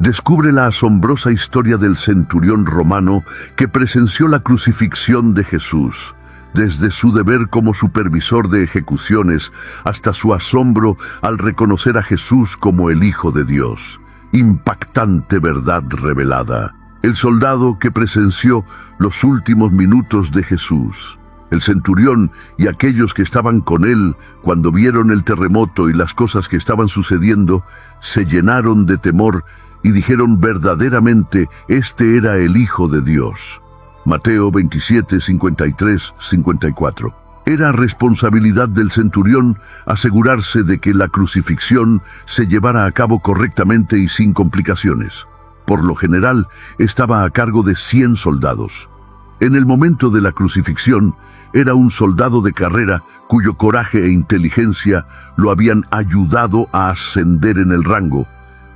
descubre la asombrosa historia del centurión romano que presenció la crucifixión de Jesús, desde su deber como supervisor de ejecuciones hasta su asombro al reconocer a Jesús como el Hijo de Dios. Impactante verdad revelada. El soldado que presenció los últimos minutos de Jesús. El centurión y aquellos que estaban con él cuando vieron el terremoto y las cosas que estaban sucediendo, se llenaron de temor y dijeron verdaderamente, este era el Hijo de Dios. Mateo 27, 53, 54. Era responsabilidad del centurión asegurarse de que la crucifixión se llevara a cabo correctamente y sin complicaciones. Por lo general, estaba a cargo de 100 soldados. En el momento de la crucifixión, era un soldado de carrera cuyo coraje e inteligencia lo habían ayudado a ascender en el rango.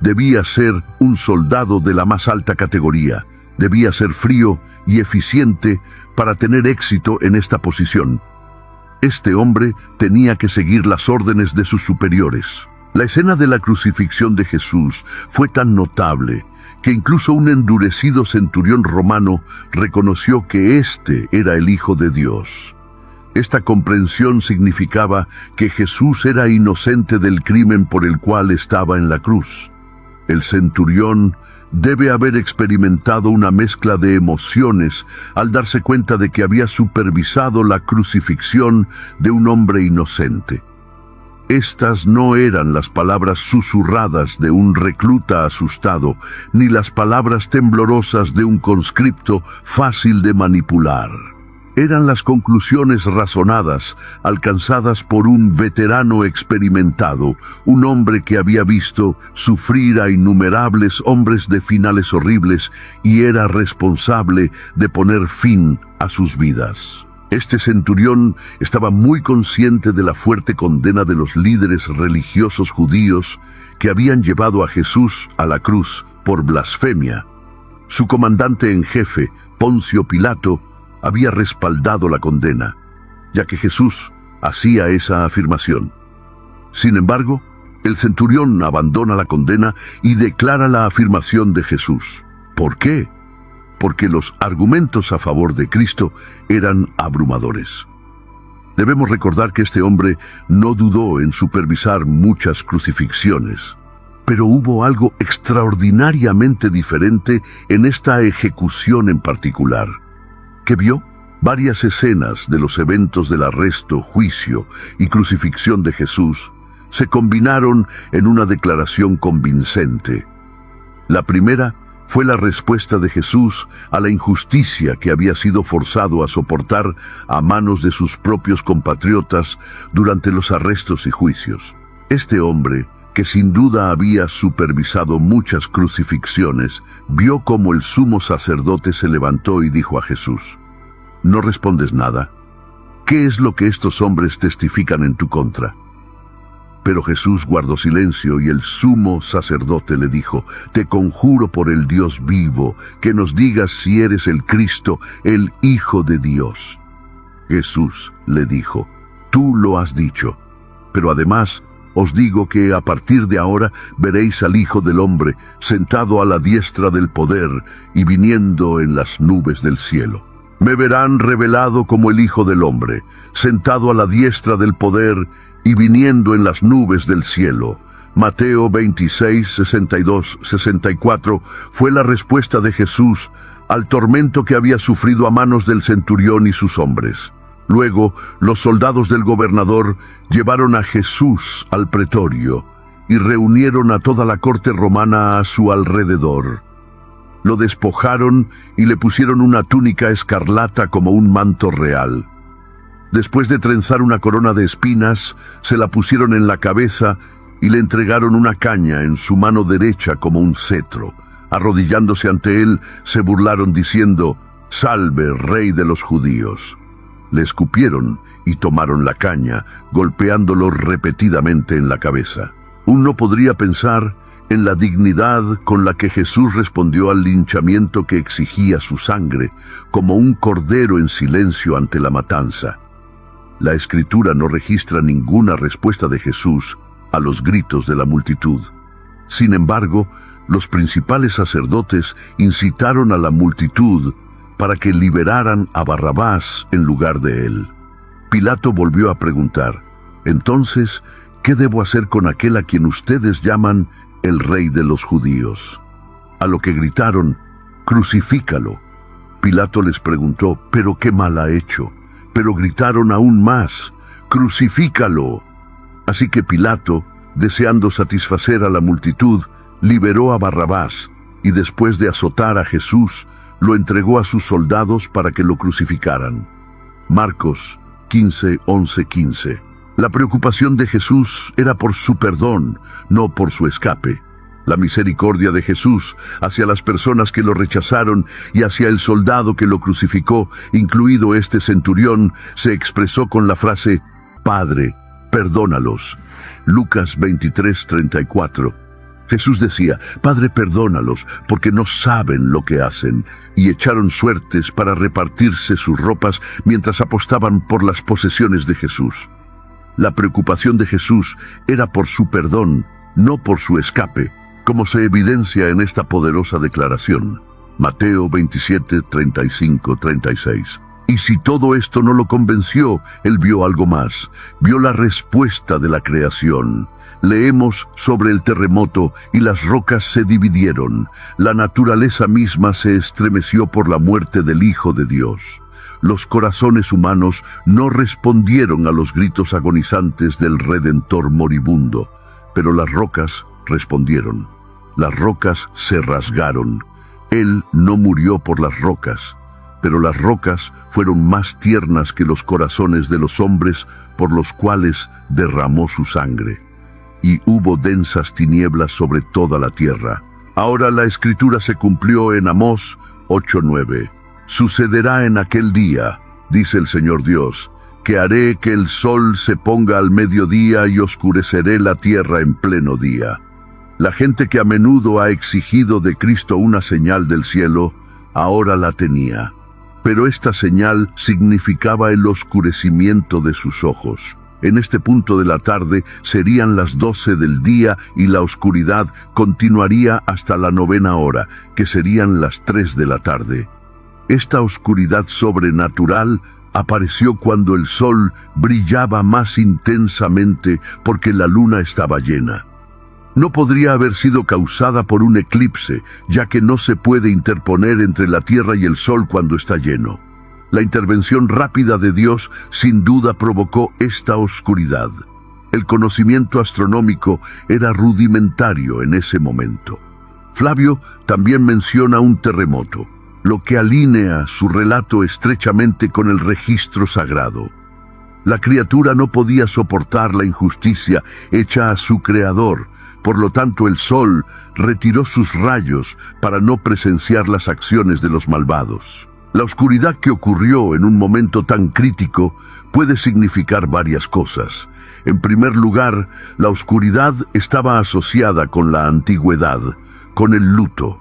Debía ser un soldado de la más alta categoría. Debía ser frío y eficiente para tener éxito en esta posición. Este hombre tenía que seguir las órdenes de sus superiores. La escena de la crucifixión de Jesús fue tan notable que incluso un endurecido centurión romano reconoció que éste era el Hijo de Dios. Esta comprensión significaba que Jesús era inocente del crimen por el cual estaba en la cruz. El centurión debe haber experimentado una mezcla de emociones al darse cuenta de que había supervisado la crucifixión de un hombre inocente. Estas no eran las palabras susurradas de un recluta asustado, ni las palabras temblorosas de un conscripto fácil de manipular. Eran las conclusiones razonadas, alcanzadas por un veterano experimentado, un hombre que había visto sufrir a innumerables hombres de finales horribles y era responsable de poner fin a sus vidas. Este centurión estaba muy consciente de la fuerte condena de los líderes religiosos judíos que habían llevado a Jesús a la cruz por blasfemia. Su comandante en jefe, Poncio Pilato, había respaldado la condena, ya que Jesús hacía esa afirmación. Sin embargo, el centurión abandona la condena y declara la afirmación de Jesús. ¿Por qué? Porque los argumentos a favor de Cristo eran abrumadores. Debemos recordar que este hombre no dudó en supervisar muchas crucifixiones, pero hubo algo extraordinariamente diferente en esta ejecución en particular. ¿Qué vio? Varias escenas de los eventos del arresto, juicio y crucifixión de Jesús se combinaron en una declaración convincente. La primera fue la respuesta de Jesús a la injusticia que había sido forzado a soportar a manos de sus propios compatriotas durante los arrestos y juicios. Este hombre, que sin duda había supervisado muchas crucifixiones, vio cómo el sumo sacerdote se levantó y dijo a Jesús: ¿No respondes nada? ¿Qué es lo que estos hombres testifican en tu contra? Pero Jesús guardó silencio y el sumo sacerdote le dijo: Te conjuro por el Dios vivo, que nos digas si eres el Cristo, el Hijo de Dios. Jesús le dijo: Tú lo has dicho, pero además os digo que a partir de ahora veréis al Hijo del Hombre sentado a la diestra del poder y viniendo en las nubes del cielo. Me verán revelado como el Hijo del Hombre, sentado a la diestra del poder y viniendo en las nubes del cielo. Mateo 26, 62, 64 fue la respuesta de Jesús al tormento que había sufrido a manos del centurión y sus hombres. Luego, los soldados del gobernador llevaron a Jesús al pretorio y reunieron a toda la corte romana a su alrededor. Lo despojaron y le pusieron una túnica escarlata como un manto real. Después de trenzar una corona de espinas, se la pusieron en la cabeza y le entregaron una caña en su mano derecha como un cetro. Arrodillándose ante él, se burlaron diciendo: «Salve, Rey de los judíos». Le escupieron y tomaron la caña, golpeándolo repetidamente en la cabeza. Uno podría pensar en la dignidad con la que Jesús respondió al linchamiento que exigía su sangre, como un cordero en silencio ante la matanza. La Escritura no registra ninguna respuesta de Jesús a los gritos de la multitud. Sin embargo, los principales sacerdotes incitaron a la multitud para que liberaran a Barrabás en lugar de él. Pilato volvió a preguntar: «Entonces, ¿qué debo hacer con aquel a quien ustedes llaman el rey de los judíos?». A lo que gritaron: «¡Crucifícalo!». Pilato les preguntó: «¿Pero qué mal ha hecho?». Pero gritaron aún más: «¡Crucifícalo!». Así que Pilato, deseando satisfacer a la multitud, liberó a Barrabás y después de azotar a Jesús, lo entregó a sus soldados para que lo crucificaran. Marcos 15:11-15. La preocupación de Jesús era por su perdón, no por su escape. La misericordia de Jesús hacia las personas que lo rechazaron y hacia el soldado que lo crucificó, incluido este centurión, se expresó con la frase: «Padre, perdónalos». Lucas 23:34. Jesús decía: «Padre, perdónalos, porque no saben lo que hacen», y echaron suertes para repartirse sus ropas mientras apostaban por las posesiones de Jesús. La preocupación de Jesús era por su perdón, no por su escape, como se evidencia en esta poderosa declaración. Mateo 27:35-36. Y si todo esto no lo convenció, él vio algo más. Vio la respuesta de la creación. Leemos sobre el terremoto: «Y las rocas se dividieron. La naturaleza misma se estremeció por la muerte del Hijo de Dios». Los corazones humanos no respondieron a los gritos agonizantes del Redentor moribundo, pero las rocas respondieron. Las rocas se rasgaron. Él no murió por las rocas, pero las rocas fueron más tiernas que los corazones de los hombres por los cuales derramó su sangre. Y hubo densas tinieblas sobre toda la tierra. Ahora la escritura se cumplió en Amós 8:9. «Sucederá en aquel día, dice el Señor Dios, que haré que el sol se ponga al mediodía y oscureceré la tierra en pleno día». La gente que a menudo ha exigido de Cristo una señal del cielo, ahora la tenía. Pero esta señal significaba el oscurecimiento de sus ojos. En este punto de la tarde serían las 12 del día y la oscuridad continuaría hasta la 9ª hora, que serían las 3 de la tarde. Esta oscuridad sobrenatural apareció cuando el sol brillaba más intensamente porque la luna estaba llena. No podría haber sido causada por un eclipse, ya que no se puede interponer entre la tierra y el sol cuando está lleno. La intervención rápida de Dios sin duda provocó esta oscuridad. El conocimiento astronómico era rudimentario en ese momento. Flavio también menciona un terremoto, lo que alinea su relato estrechamente con el registro sagrado. La criatura no podía soportar la injusticia hecha a su creador, por lo tanto el sol retiró sus rayos para no presenciar las acciones de los malvados. La oscuridad que ocurrió en un momento tan crítico puede significar varias cosas. En primer lugar, la oscuridad estaba asociada con la antigüedad, con el luto.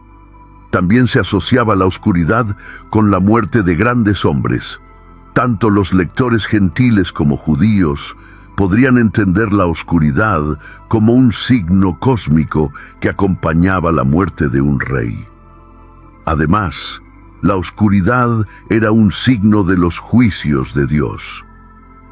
También se asociaba la oscuridad con la muerte de grandes hombres. Tanto los lectores gentiles como judíos podrían entender la oscuridad como un signo cósmico que acompañaba la muerte de un rey. Además, la oscuridad era un signo de los juicios de Dios.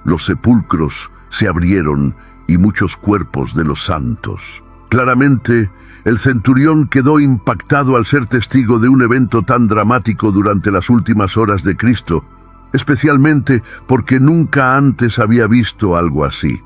Los sepulcros se abrieron y muchos cuerpos de los santos. Claramente, el centurión quedó impactado al ser testigo de un evento tan dramático durante las últimas horas de Cristo, especialmente porque nunca antes había visto algo así.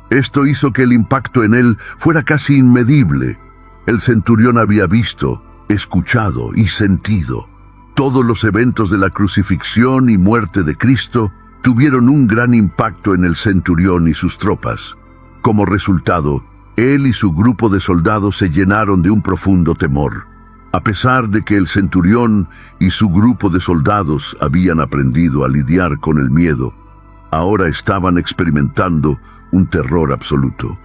Esto hizo que el impacto en él fuera casi inmedible. El centurión había visto, escuchado y sentido. Todos los eventos de la crucifixión y muerte de Cristo tuvieron un gran impacto en el centurión y sus tropas. Como resultado, él y su grupo de soldados se llenaron de un profundo temor. A pesar de que el centurión y su grupo de soldados habían aprendido a lidiar con el miedo, ahora estaban experimentando un terror absoluto.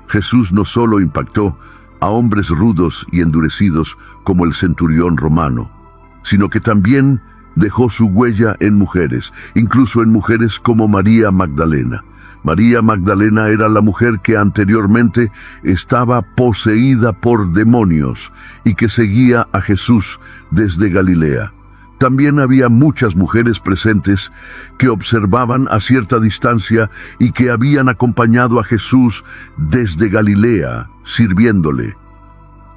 Jesús no solo impactó a hombres rudos y endurecidos como el centurión romano, sino que también dejó su huella en mujeres, incluso en mujeres como María Magdalena. María Magdalena era la mujer que anteriormente estaba poseída por demonios y que seguía a Jesús desde Galilea. También había muchas mujeres presentes que observaban a cierta distancia y que habían acompañado a Jesús desde Galilea, sirviéndole.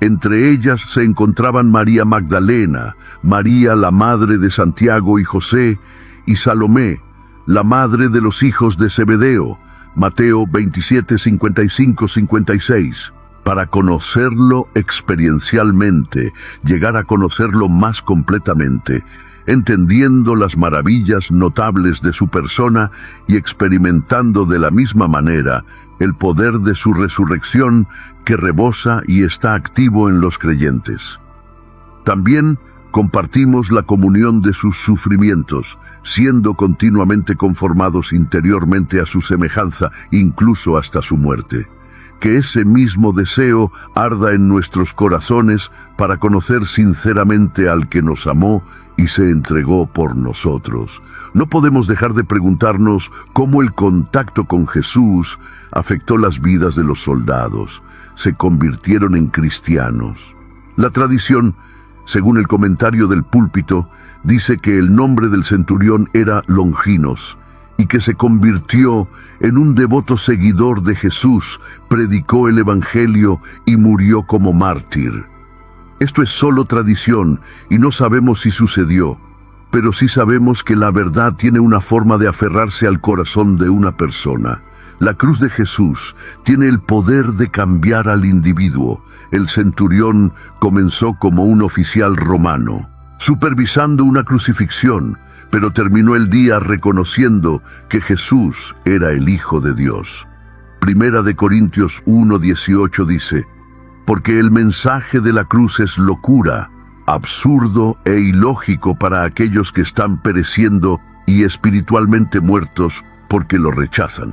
Entre ellas se encontraban María Magdalena, María la madre de Santiago y José, y Salomé, la madre de los hijos de Zebedeo, Mateo 27, 55, 56. Para conocerlo experiencialmente, llegar a conocerlo más completamente, entendiendo las maravillas notables de su persona y experimentando de la misma manera el poder de su resurrección que rebosa y está activo en los creyentes. También compartimos la comunión de sus sufrimientos, siendo continuamente conformados interiormente a su semejanza, incluso hasta su muerte. Que ese mismo deseo arda en nuestros corazones para conocer sinceramente al que nos amó y se entregó por nosotros. No podemos dejar de preguntarnos cómo el contacto con Jesús afectó las vidas de los soldados. Se convirtieron en cristianos. La tradición, según el comentario del púlpito, dice que el nombre del centurión era Longinos, y que se convirtió en un devoto seguidor de Jesús, predicó el Evangelio y murió como mártir. Esto es solo tradición y no sabemos si sucedió, pero sí sabemos que la verdad tiene una forma de aferrarse al corazón de una persona. La cruz de Jesús tiene el poder de cambiar al individuo. El centurión comenzó como un oficial romano, supervisando una crucifixión, pero terminó el día reconociendo que Jesús era el Hijo de Dios. Primera de Corintios 1:18 dice: porque el mensaje de la cruz es locura, absurdo e ilógico para aquellos que están pereciendo y espiritualmente muertos porque lo rechazan.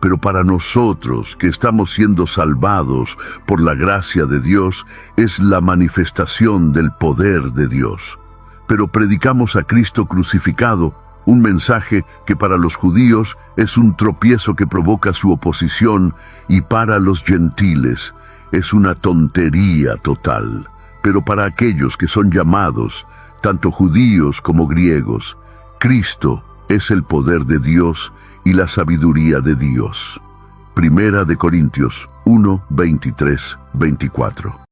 Pero para nosotros que estamos siendo salvados por la gracia de Dios, es la manifestación del poder de Dios. Pero predicamos a Cristo crucificado, un mensaje que para los judíos es un tropiezo que provoca su oposición, y para los gentiles es una tontería total. Pero para aquellos que son llamados, tanto judíos como griegos, Cristo es el poder de Dios y la sabiduría de Dios. Primera de Corintios 1, 23, 24.